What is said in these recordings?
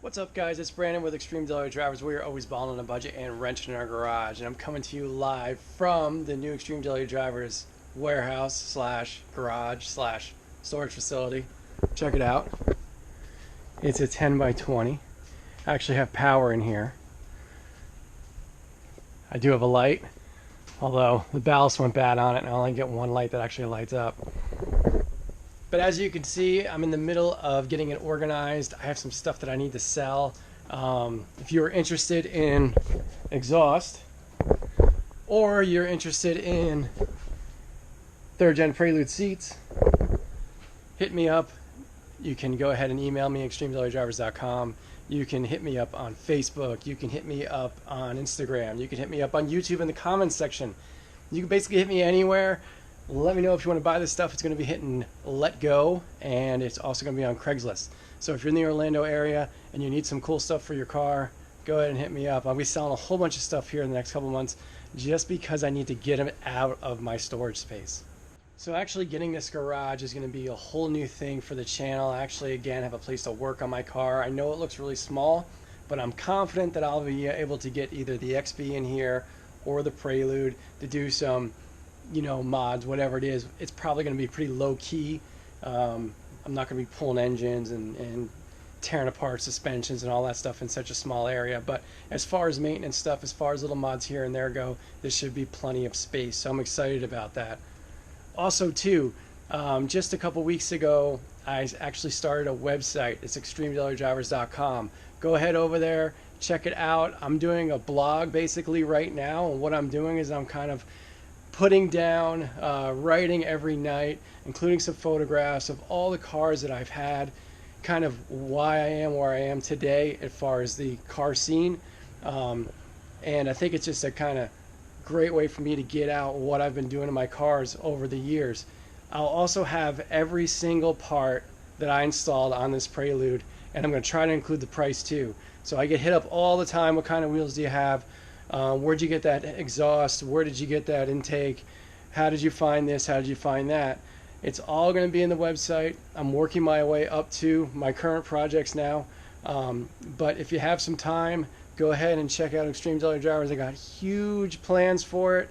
What's up, guys? It's Brandon with Extreme Daily Drivers. We are always balling on a budget and wrenching in our garage, and I'm coming to you live from the new Extreme Daily Drivers warehouse slash garage slash storage facility. Check it out. It's a 10 by 20. I actually have power in here. I do have a light, although the ballast went bad on it, and I only get one light that actually lights up. But as you can see, I'm in the middle of getting it organized. I have some stuff that I need to sell. If you're interested in exhaust, or you're interested in 3rd gen Prelude seats, hit me up. You can go ahead and email me, extremedalydrivers.com. You can hit me up on Facebook. You can hit me up on Instagram. You can hit me up on YouTube in the comments section. You can basically hit me anywhere. Let me know if you want to buy this stuff. It's going to be hitting Let Go, and it's also going to be on Craigslist. So if you're in the Orlando area and you need some cool stuff for your car, go ahead and hit me up. I'll be selling a whole bunch of stuff here in the next couple months just because I need to get them out of my storage space. So actually getting this garage is going to be a whole new thing for the channel. I actually, again, have a place to work on my car. I know it looks really small, but I'm confident that I'll be able to get either the XB in here or the Prelude to do some mods, whatever it is. It's probably going to be pretty low key. I'm not going to be pulling engines and tearing apart suspensions and all that stuff in such a small area. But as far as maintenance stuff, as far as little mods here and there go, there should be plenty of space. So I'm excited about that. Also, too, just a couple weeks ago, I actually started a website. It's extremedalydrivers.com. Go ahead over there, check it out. I'm doing a blog basically right now, and what I'm doing is I'm kind of putting down, writing every night, including some photographs of all the cars that I've had, kind of why I am where I am today as far as the car scene. And I think it's just a kind of great way for me to get out what I've been doing to my cars over the years. I'll also have every single part that I installed on this Prelude, and I'm going to try to include the price too. So I get hit up all the time, what kind of wheels do you have? Where'd you get that exhaust? Where did you get that intake? How did you find this? How did you find that? It's all going to be in the website. I'm working my way up to my current projects now. But if you have some time, go ahead and check out Extreme Daily Drivers. I got huge plans for it.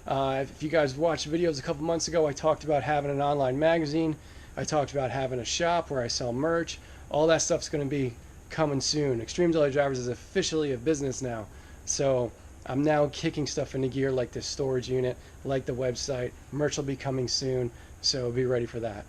If you guys watched videos a couple months ago, I talked about having an online magazine. I talked about having a shop where I sell merch. All that stuff's going to be coming soon. Extreme Daily Drivers is officially a business now. So I'm now kicking stuff into gear like this storage unit, like the website. Merch will be coming soon, so be ready for that.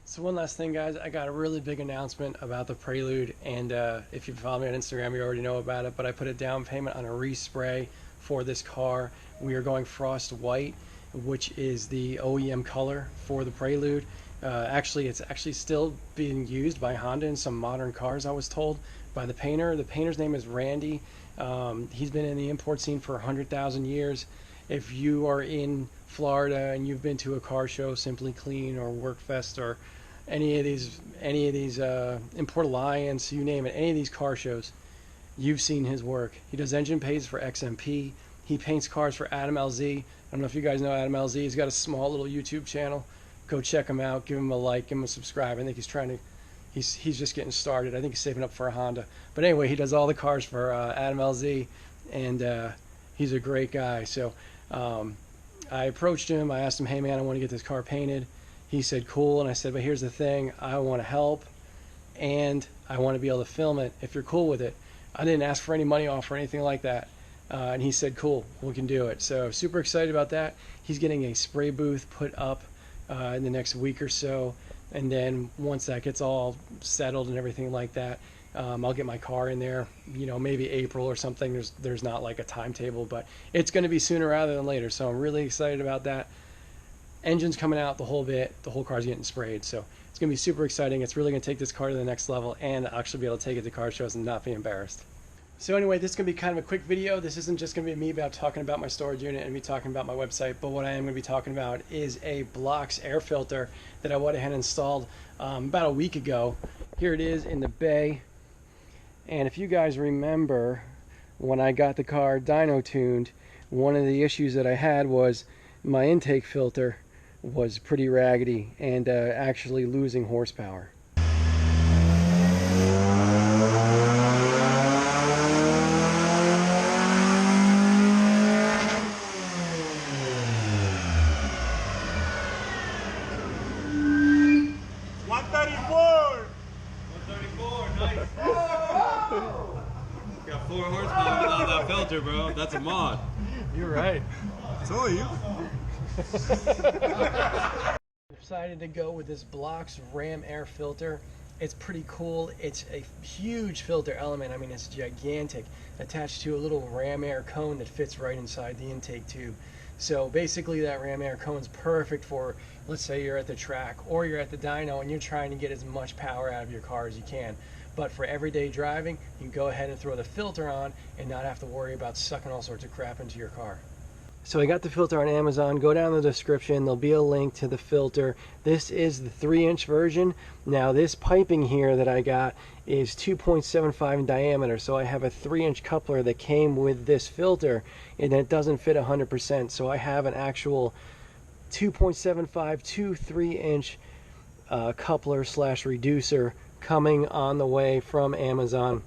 So one last thing, guys, I got a really big announcement about the Prelude, and if you follow me on Instagram, you already know about it, but I put a down payment on a respray for this car. We are going frost white, which is the OEM color for the Prelude. Actually, it's actually still being used by Honda in some modern cars, I was told, by the painter. The painter's name is Randy. He's been in the import scene for 100,000 years. If you are in Florida and you've been to a car show, Simply Clean or Workfest or any of these Import Alliance, you name it, any of these car shows, you've seen his work. He does engine paints for XMP. He paints cars for Adam LZ. I don't know if you guys know Adam LZ. He's got a small little YouTube channel. Go check him out. Give him a like. Give him a subscribe. I think he's just getting started. I think he's saving up for a Honda. But anyway, he does all the cars for Adam LZ, and he's a great guy. So I approached him. I asked him, hey man, I want to get this car painted. He said, cool. And I said, but here's the thing. I want to help, and I want to be able to film it if you're cool with it. I didn't ask for any money off or anything like that. And he said, cool, we can do it. So super excited about that. He's getting a spray booth put up in the next week or so. And then once that gets all settled and everything like that, I'll get my car in there, maybe April or something. There's not like a timetable, but it's going to be sooner rather than later. So I'm really excited about that. Engine's coming out the whole bit. The whole car's getting sprayed. So it's going to be super exciting. It's really going to take this car to the next level and actually be able to take it to car shows and not be embarrassed. So anyway, this is going to be kind of a quick video. This isn't just going to be me about talking about my storage unit and me talking about my website, but what I am going to be talking about is a Blox air filter that I went ahead and installed about a week ago. Here it is in the bay. And if you guys remember, when I got the car dyno tuned, one of the issues that I had was my intake filter was pretty raggedy and actually losing horsepower. filter, bro. That's a mod. You're right. So are you. Decided to go with this Blox ram air filter. It's pretty cool. It's a huge filter element. I mean, it's gigantic, attached to a little ram air cone that fits right inside the intake tube. So basically that ram air cone is perfect for, let's say you're at the track or you're at the dyno and you're trying to get as much power out of your car as you can. But for everyday driving, you can go ahead and throw the filter on and not have to worry about sucking all sorts of crap into your car. So I got the filter on Amazon. Go down in the description. There'll be a link to the filter. This is the 3-inch version. Now this piping here that I got is 2.75 in diameter. So I have a 3-inch coupler that came with this filter and it doesn't fit 100%. So I have an actual 2.75 to 3-inch coupler slash reducer coming on the way from Amazon.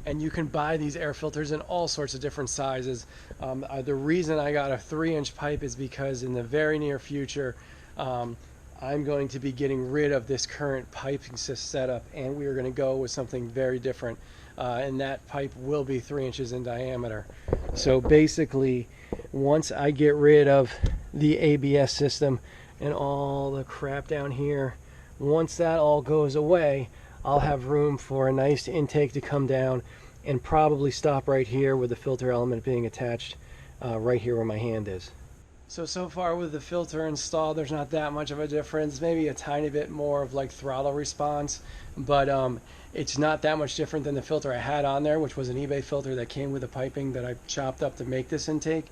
And you can buy these air filters in all sorts of different sizes. The reason I got a 3-inch pipe is because in the very near future, I'm going to be getting rid of this current piping setup, and we are going to go with something very different. And that pipe will be 3 inches in diameter. So basically, once I get rid of the ABS system and all the crap down here, once that all goes away, I'll have room for a nice intake to come down and probably stop right here with the filter element being attached right here where my hand is. So far with the filter installed, there's not that much of a difference, maybe a tiny bit more of like throttle response, but it's not that much different than the filter I had on there, which was an eBay filter that came with the piping that I chopped up to make this intake.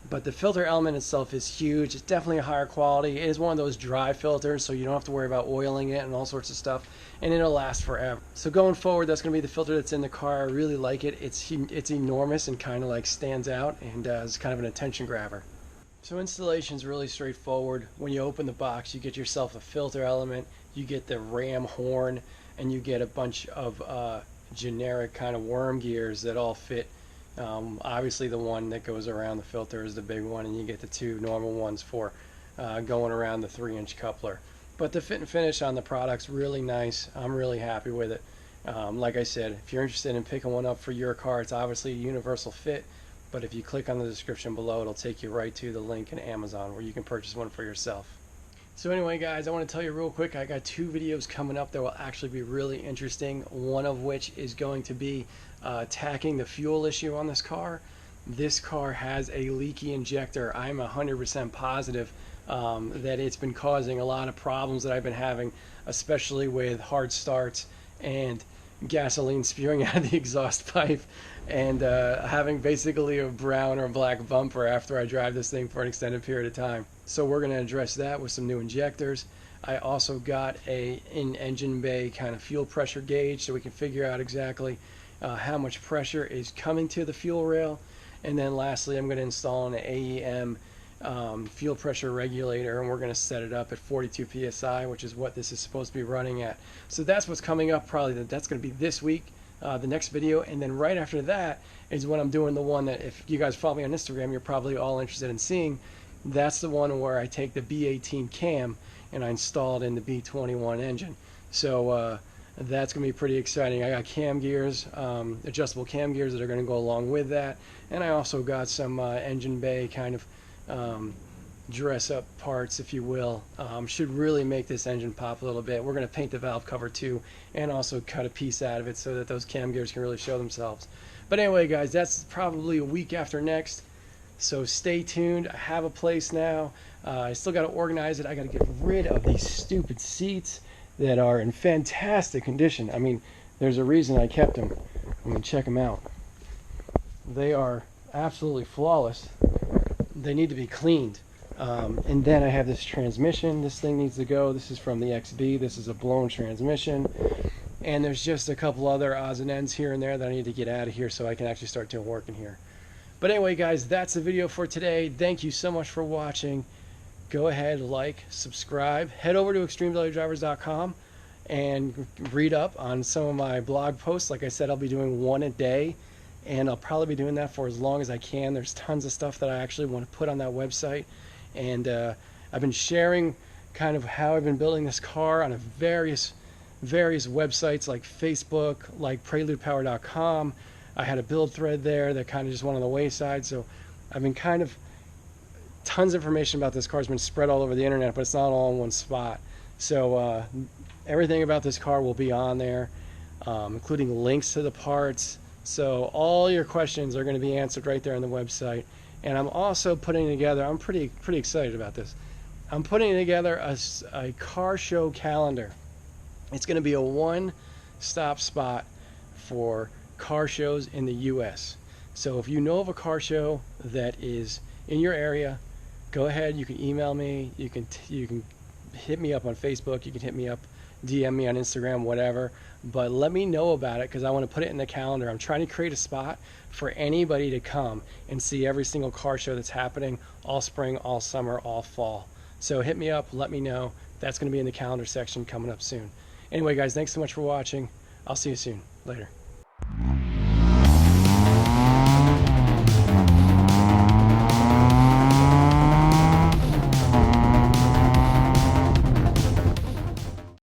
But the filter element itself is huge. It's definitely a higher quality. It is one of those dry filters, so you don't have to worry about oiling it and all sorts of stuff, and it'll last forever. So going forward, that's going to be the filter that's in the car. I really like it. It's enormous and kind of like stands out, and is kind of an attention grabber. So installation is really straightforward. When you open the box, you get yourself a filter element, you get the ram horn, and you get a bunch of generic kind of worm gears that all fit. Obviously the one that goes around the filter is the big one, and you get the 2 normal ones for going around the 3-inch coupler. But the fit and finish on the product's really nice. I'm really happy with it. Like I said, if you're interested in picking one up for your car, it's obviously a universal fit, but if you click on the description below, it'll take you right to the link in Amazon where you can purchase one for yourself. So anyway guys, I want to tell you real quick, I got 2 videos coming up that will actually be really interesting, one of which is going to be attacking the fuel issue on this car. This car has a leaky injector. I'm 100% positive that it's been causing a lot of problems that I've been having, especially with hard starts and gasoline spewing out of the exhaust pipe, and having basically a brown or black bumper after I drive this thing for an extended period of time. So we're going to address that with some new injectors. I also got a in-engine bay kind of fuel pressure gauge so we can figure out exactly how much pressure is coming to the fuel rail. And then lastly, I'm going to install an AEM fuel pressure regulator, and we're going to set it up at 42 psi, which is what this is supposed to be running at. So that's what's coming up. Probably that's going to be this week, the next video, and then right after that is when I'm doing the one that, if you guys follow me on Instagram, you're probably all interested in seeing. That's the one where I take the B18 cam and I install it in the B21 engine. So that's going to be pretty exciting. I got cam gears, adjustable cam gears that are going to go along with that, and I also got some engine bay kind of dress up parts, if you will. Should really make this engine pop a little bit. We're going to paint the valve cover too, and also cut a piece out of it so that those cam gears can really show themselves. But anyway guys, that's probably a week after next, so stay tuned. I have a place now. I still got to organize it. I got to get rid of these stupid seats that are in fantastic condition. I mean, there's a reason I kept them. I mean, check them out. They are absolutely flawless. They need to be cleaned. And then I have this transmission. This thing needs to go. This is from the XB. This is a blown transmission. And there's just a couple other odds and ends here and there that I need to get out of here so I can actually start doing work in here. But anyway guys, that's the video for today. Thank you so much for watching. Go ahead, like, subscribe, head over to extremedrivers.com and read up on some of my blog posts. Like I said, I'll be doing one a day, and I'll probably be doing that for as long as I can. There's tons of stuff that I actually want to put on that website, and I've been sharing kind of how I've been building this car on various websites like Facebook, like preludepower.com, I had a build thread there that kind of just went on the wayside. So I've been kind of, tons of information about this car has been spread all over the internet, but it's not all in one spot. So everything about this car will be on there, including links to the parts. So all your questions are going to be answered right there on the website. And I'm also putting together, I'm pretty excited about this. I'm putting together a car show calendar. It's going to be a one-stop spot for car shows in the U.S. So if you know of a car show that is in your area, go ahead. You can email me. You can hit me up on Facebook. You can hit me up, DM me on Instagram, whatever. But let me know about it because I want to put it in the calendar. I'm trying to create a spot for anybody to come and see every single car show that's happening all spring, all summer, all fall. So hit me up. Let me know. That's going to be in the calendar section coming up soon. Anyway, guys, thanks so much for watching. I'll see you soon. Later.